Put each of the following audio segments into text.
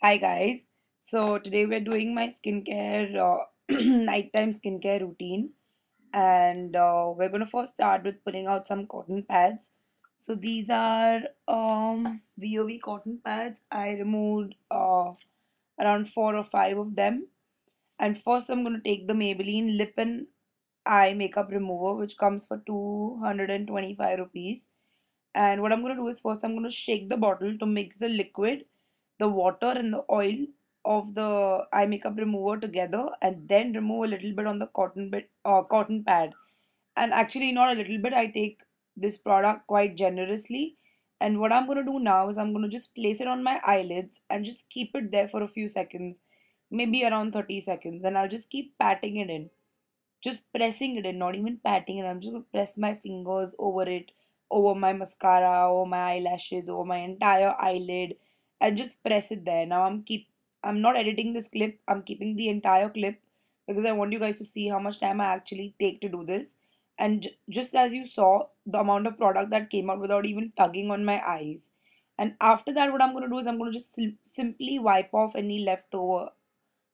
Hi guys. So today we're doing my skincare nighttime skincare routine, and we're gonna first start with pulling out some cotton pads. So these are VOV cotton pads. I removed around 4 or 5 of them. And first I'm gonna take the Maybelline Lip and Eye Makeup Remover, which comes for 225 rupees. And what I'm going to do is first I'm going to shake the bottle to mix the liquid, the water and the oil of the eye makeup remover together, and then remove a little bit on the cotton pad. And actually not a little bit, I take this product quite generously. And what I'm going to do now is I'm going to just place it on my eyelids and just keep it there for a few seconds, maybe around 30 seconds, and I'll just keep patting it in, just pressing it in, not even patting it. I'm just gonna press my fingers over it, over my mascara, over my eyelashes, over my entire eyelid, and just press it there. Now I'm not editing this clip, I'm keeping the entire clip because I want you guys to see how much time I actually take to do this. And just as you saw, the amount of product that came out without even tugging on my eyes. And after that, what I'm going to do is I'm going to just simply wipe off any leftover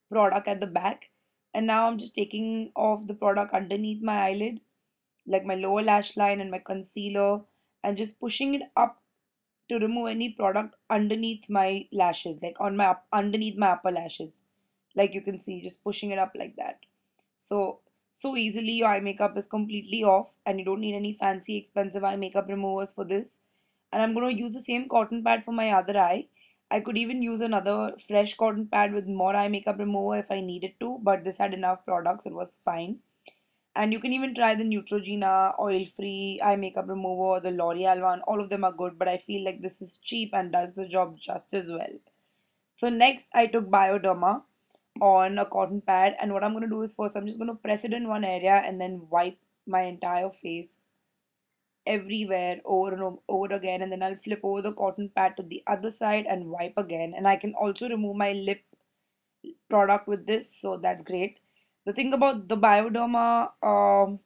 product at the back. And now I'm just taking off the product underneath my eyelid, like my lower lash line and my concealer, and just pushing it up to remove any product underneath my lashes, like on my underneath my upper lashes. Like you can see, just pushing it up like that. So so easily your eye makeup is completely off, and you don't need any fancy expensive eye makeup removers for this. And I'm going to use the same cotton pad for my other eye. I could even use another fresh cotton pad with more eye makeup remover if I needed to, but this had enough products, it was fine. And you can even try the Neutrogena oil-free eye makeup remover, the L'Oreal one. All of them are good, but I feel like this is cheap and does the job just as well. So next, I took Bioderma on a cotton pad, and what I'm going to do is first I'm just going to press it in one area and then wipe my entire face everywhere over and over again, and then I'll flip over the cotton pad to the other side and wipe again. And I can also remove my lip product with this, so that's great. The thing about the Bioderma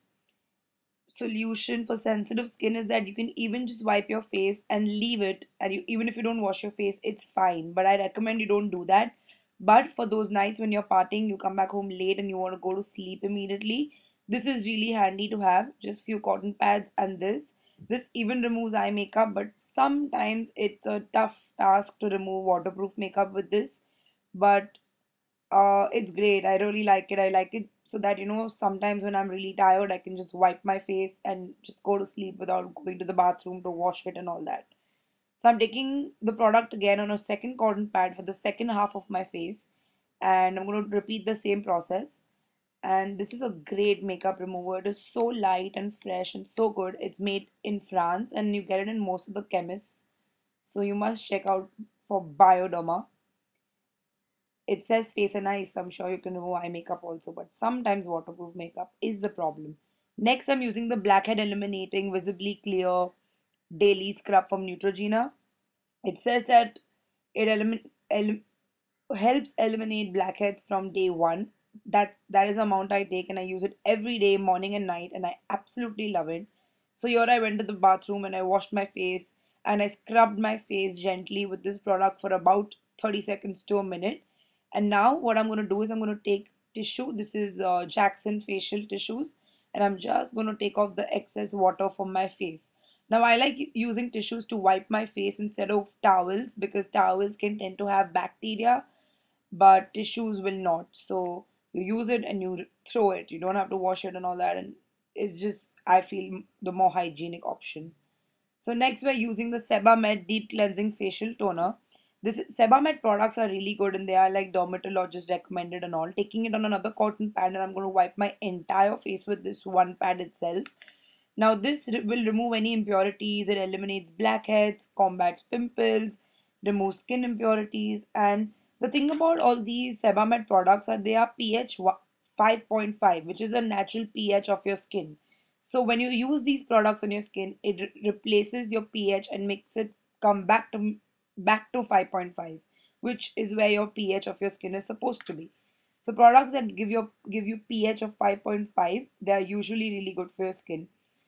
solution for sensitive skin is that you can even just wipe your face and leave it, and even if you don't wash your face, it's fine, but I recommend you don't do that. But for those nights when you're partying, you come back home late and you want to go to sleep immediately, this is really handy to have. Just few cotton pads, and this even removes eye makeup, but sometimes it's a tough task to remove waterproof makeup with this. But it's great. I really like it. I like it so that sometimes when I'm really tired, I can just wipe my face and just go to sleep without going to the bathroom to wash it and all that. So I'm taking the product again on a second cotton pad for the second half of my face, and I'm going to repeat the same process. And this is a great makeup remover. It is so light and fresh and so good. It's made in France and you get it in most of the chemists. So you must check out for Bioderma. It says face and eyes, so I'm sure you can remove eye makeup also, but sometimes waterproof makeup is the problem. Next, I'm using the Blackhead Eliminating Visibly Clear Daily Scrub from Neutrogena. It says that it helps eliminate blackheads from day one. That is the amount I take, and I use it every day, morning and night, and I absolutely love it. So here I went to the bathroom and I washed my face and I scrubbed my face gently with this product for about 30 seconds to a minute. And now what I'm going to do is I'm going to take tissue. This is Jackson facial tissues, and I'm just going to take off the excess water from my face. Now I like using tissues to wipe my face instead of towels because towels can tend to have bacteria, but tissues will not. So you use it and you throw it. You don't have to wash it and all that, and it's just, I feel, the more hygienic option. So next we're using the Sebamed Deep Cleansing Facial Toner. This Sebamed products are really good and they are like dermatologist recommended and all. Taking it on another cotton pad, and I'm going to wipe my entire face with this one pad itself. Now this will remove any impurities, it eliminates blackheads, combats pimples, removes skin impurities. And the thing about all these Sebamed products are they are pH 5.5, which is the natural pH of your skin. So when you use these products on your skin, it replaces your pH and makes it come back to 5.5, which is where your pH of your skin is supposed to be. So products that give you pH of 5.5, they are usually really good for your skin.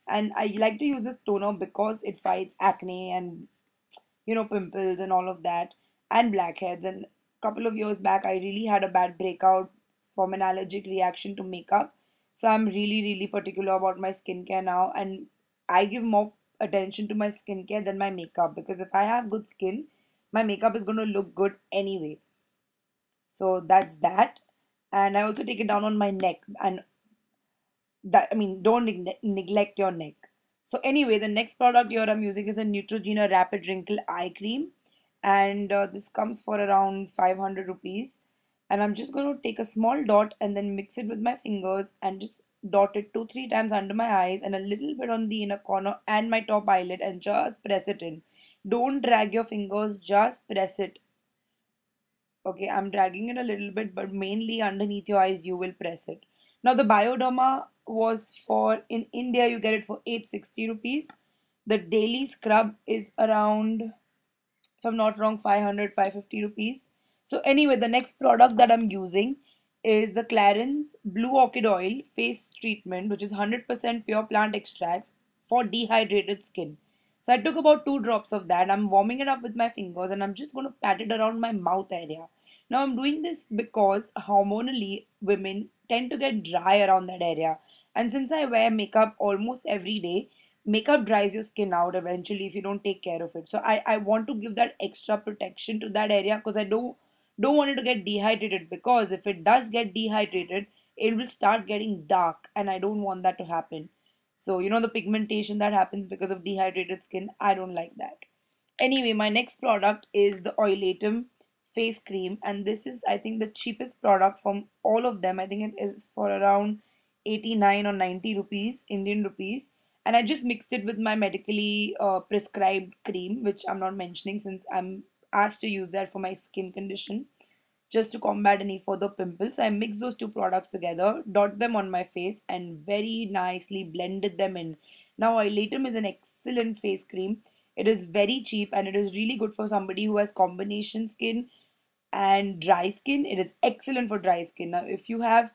And I like to use this toner because it fights acne and pimples and all of that, and blackheads. And couple of years back, I really had a bad breakout from an allergic reaction to makeup. So I'm really, really particular about my skincare now, and I give more attention to my skincare than my makeup, because if I have good skin, my makeup is going to look good anyway. So that's that. And I also take it down on my neck, and that, I mean, don't neglect your neck. So anyway, the next product here I'm using is a Neutrogena Rapid Wrinkle Eye Cream, and this comes for around 500 rupees. And I'm just going to take a small dot and then mix it with my fingers and just dot it 2-3 times under my eyes and a little bit on the inner corner and my top eyelid, and just press it in. Don't drag your fingers, just press it. Okay, I'm dragging it a little bit, but mainly underneath your eyes, you will press it. Now, the Bioderma was for, in India, you get it for 860 rupees. The daily scrub is around, if I'm not wrong, 500-550 rupees. So, anyway, the next product that I'm using is the Clarins Blue Orchid Oil Face Treatment, which is 100% pure plant extracts for dehydrated skin. So, I took about 2 drops of that. I'm warming it up with my fingers and I'm just going to pat it around my mouth area. Now, I'm doing this because hormonally, women tend to get dry around that area. And since I wear makeup almost every day, makeup dries your skin out eventually if you don't take care of it. So I want to give that extra protection to that area, because I don't want it to get dehydrated, because if it does get dehydrated, it will start getting dark and I don't want that to happen. So you know, the pigmentation that happens because of dehydrated skin, I don't like that. Anyway, my next product is the Oilatum face cream, and this is, I think, the cheapest product from all of them. I think it is for around 89 or 90 rupees, Indian rupees. And I just mixed it with my medically prescribed cream, which I'm not mentioning since I'm asked to use that for my skin condition, just to combat any further pimples. I mixed those two products together, dot them on my face, and very nicely blended them in. Now, Oilatum is an excellent face cream. It is very cheap and it is really good for somebody who has combination skin and dry skin. It is excellent for dry skin. Now, if you have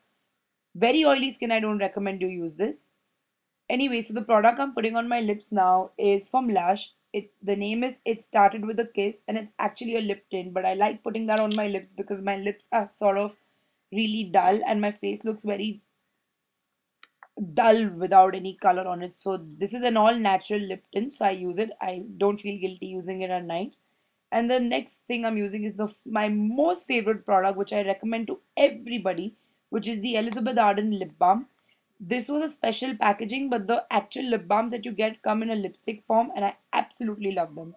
very oily skin, I don't recommend you use this. Anyway, so the product I'm putting on my lips now is from Lush. The name is It Started With a Kiss, and it's actually a lip tint, but I like putting that on my lips because my lips are sort of really dull and my face looks very dull without any color on it. So this is an all natural lip tint, so I use it. I don't feel guilty using it at night. And the next thing I'm using is the my most favorite product, which I recommend to everybody, which is the Elizabeth Arden lip balm. This was a special packaging, but the actual lip balms that you get come in a lipstick form, and I absolutely love them.